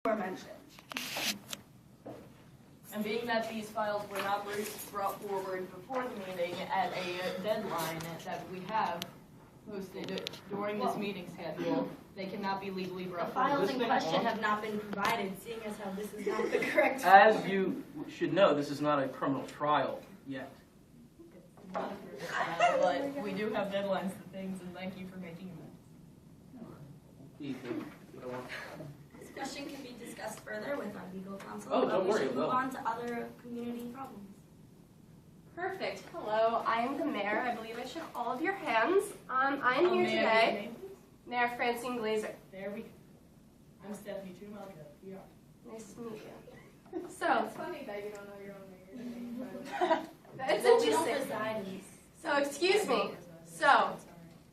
mentioned. And being that these files were not brought forward before the meeting at a deadline that we have posted during this meeting schedule, they cannot be legally The brought files forward. in question have not been provided, seeing as how this is not the correct. As you should know, this is not a criminal trial yet. But we do have deadlines for things, and thank you for making them. This question can be discussed further with our legal counsel. Oh, don't We worry, should no. move on to other community problems. Perfect. Hello, I am the mayor. I believe I shook all of your hands. I'm here May I get your today. name, please? Mayor Francine Glazer. There we go. I'm Stephanie Chumalka. We are. Nice to meet you. So, It's funny that you don't know your own mayor's name, but it's Well, we don't interesting. reside in these. So, excuse me. So,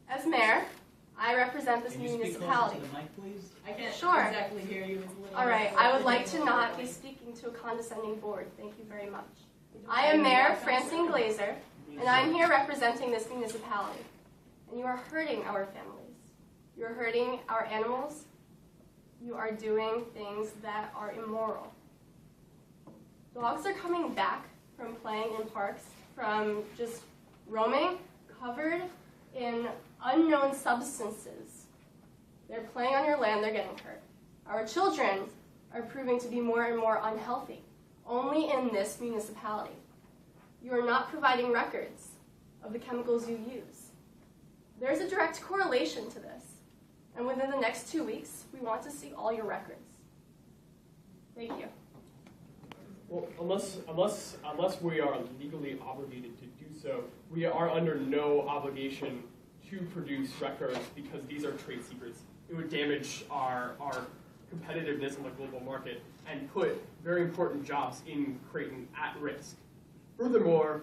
as mayor, I represent this Can you speak closer municipality. to the mic, please? I can't Sure. exactly hear you. It's a little All right, I would like to not be speaking to a condescending board. Thank you very much. I am Mayor Francine Glazer, and I'm here representing this municipality. And you are hurting our families. You are hurting our animals. You are doing things that are immoral. Dogs are coming back from playing in parks, from just roaming, covered in unknown substances. They're playing on your land, they're getting hurt. Our children are proving to be more and more unhealthy, only in this municipality. You are not providing records of the chemicals you use. There's a direct correlation to this, and within the next 2 weeks, we want to see all your records. Thank you. Well, unless we are legally obligated to do so, we are under no obligation to produce records because these are trade secrets. It would damage our competitiveness in the global market and put very important jobs in Creighton at risk. Furthermore,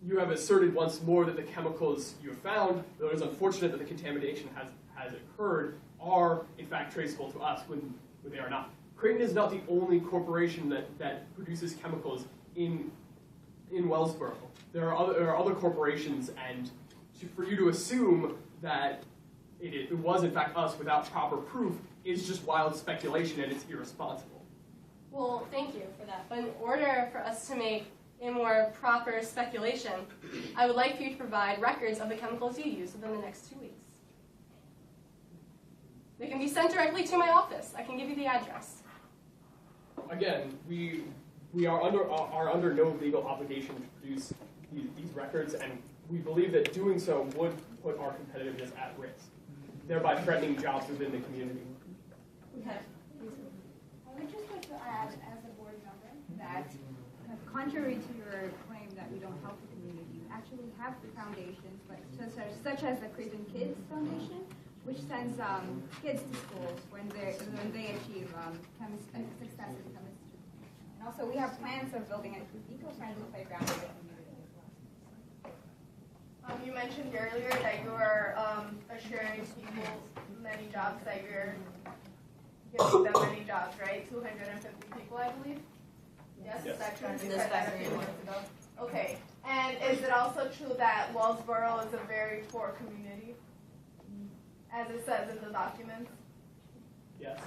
you have asserted once more that the chemicals you have found, though it is unfortunate that the contamination has occurred, are in fact traceable to us when they are not. Creighton is not the only corporation that produces chemicals in Wellsboro. There are other corporations, and for you to assume that it was in fact us without proper proof is just wild speculation, and it's irresponsible. Well, thank you for that. But in order for us to make a more proper speculation, I would like for you to provide records of the chemicals you use within the next 2 weeks. They can be sent directly to my office. I can give you the address. Again, we are under no legal obligation to produce these records, and we believe that doing so would put our competitiveness at risk, thereby threatening jobs within the community. I would just like to add, as a board member, that contrary to your claim that we don't help the community, we actually have the foundations, such as the Creighton Kids Foundation, which sends kids to schools when they achieve success in chemistry. And also, we have plans of building an eco-friendly playground in the community as well. You mentioned earlier that you are assuring people many jobs, that you're giving them many jobs, right? 250 people, I believe? Yes, is that true? You said that a few minutes ago. Okay, and is it also true that Wellsboro is a very poor community, as it says in the documents? Yes,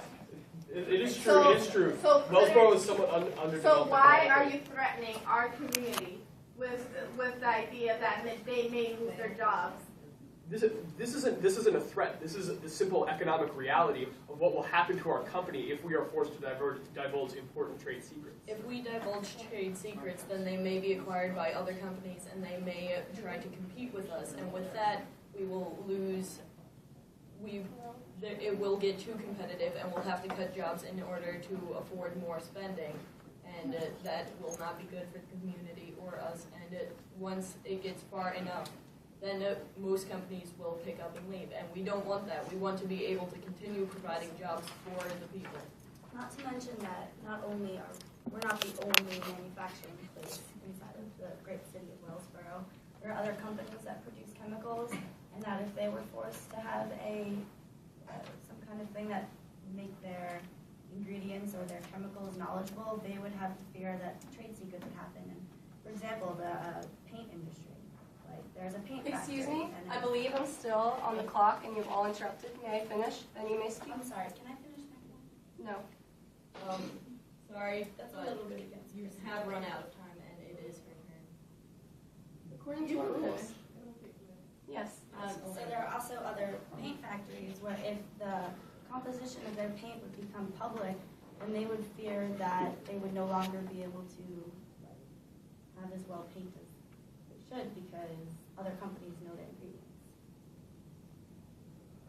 it is true. It is true. So Wellsboro is somewhat underdeveloped. So why are you threatening our community with the idea that they may lose their jobs? This isn't a threat. This is the simple economic reality of what will happen to our company if we are forced to divulge important trade secrets. If we divulge trade secrets, then they may be acquired by other companies, and they may try to compete with us. And with that, we will lose. It will get too competitive, and we'll have to cut jobs in order to afford more spending, and that will not be good for the community or us. And once it gets far enough, then most companies will pick up and leave, and we don't want that. We want to be able to continue providing jobs for the people. Not to mention that we're not the only manufacturing place inside of the great city of Wellsboro. There are other companies that produce chemicals, and that if they were forced to have some kind of thing that make their ingredients or their chemicals knowledgeable, they would have to fear that trade secrets would happen. And for example, the paint industry. Like there's a paint factory. Excuse me? and I believe I'm still on the clock and you've all interrupted. May I finish? Then you may speak. I'm sorry, can I finish my point? No. sorry, That's a but little bit against. you have run out of time, and it is your turn. According to our rules. Yes. So there are also other paint factories where if the composition of their paint would become public, then they would fear that they would no longer be able to have as well paint as they should because other companies know their ingredients.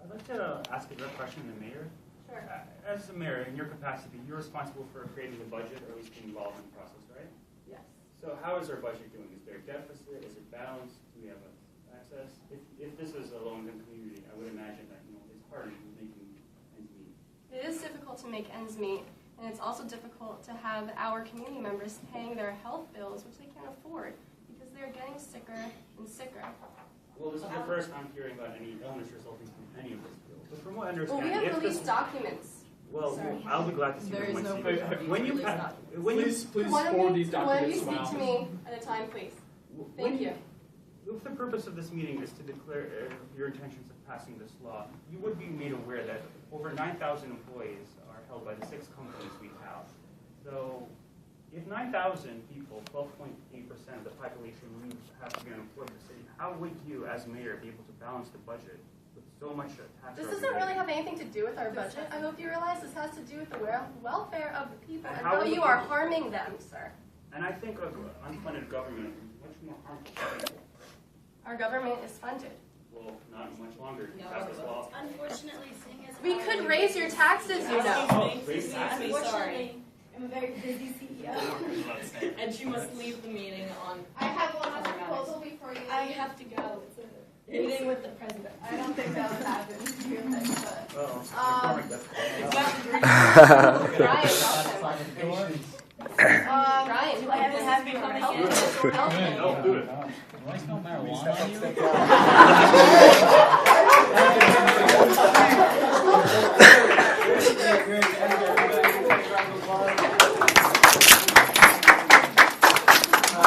I'd like to ask a direct question to the mayor. Sure. As the mayor, in your capacity, you're responsible for creating the budget, or at least being involved in the process, right? Yes. So how is our budget doing? Is there a deficit? Is it balanced? Do we have access? If this is a low-income community, I would imagine that it's hard making ends meet. It is difficult to make ends meet, and it's also difficult to have our community members paying their health bills, which they can't afford, because they're getting sicker and sicker. Well, this is the first I'm hearing about any illness resulting from any of this bill. But from what I understand, Well, we have if released this, documents. well, Sorry. I'll be glad to see There them is once no you- proof of when these you released have, documents. when you Please One of forward you, these one of you documents speak to to Mal. me at a time, please. when Thank you. If the purpose of this meeting is to declare your intentions of passing this law, you would be made aware that over 9,000 employees are held by the 6 companies we have. So if 9,000 people, 12.8% of the population, have to be unemployed in the city, how would you, as mayor, be able to balance the budget with so much tax This revenue? doesn't really have anything to do with our budget. I hope you realize this has to do with the welfare of the people And and how how would you you- are harming them, sir. And I think of unfunded government much more harmful to people. Our government is funded. Well, not much longer. You No, pass this law. Unfortunately, seeing as We how could we- raise your taxes, you know. Raise taxes. Unfortunately, I'm a very busy CEO. And she must leave the meeting on. I have one last proposal before you leave. I have to go. It's a meeting with the president. I don't think that would happen, to be honest, but. Oh, Ryan, Ryan, Do I have to have you Becoming help? in. Don't do it. Do I smell marijuana on you?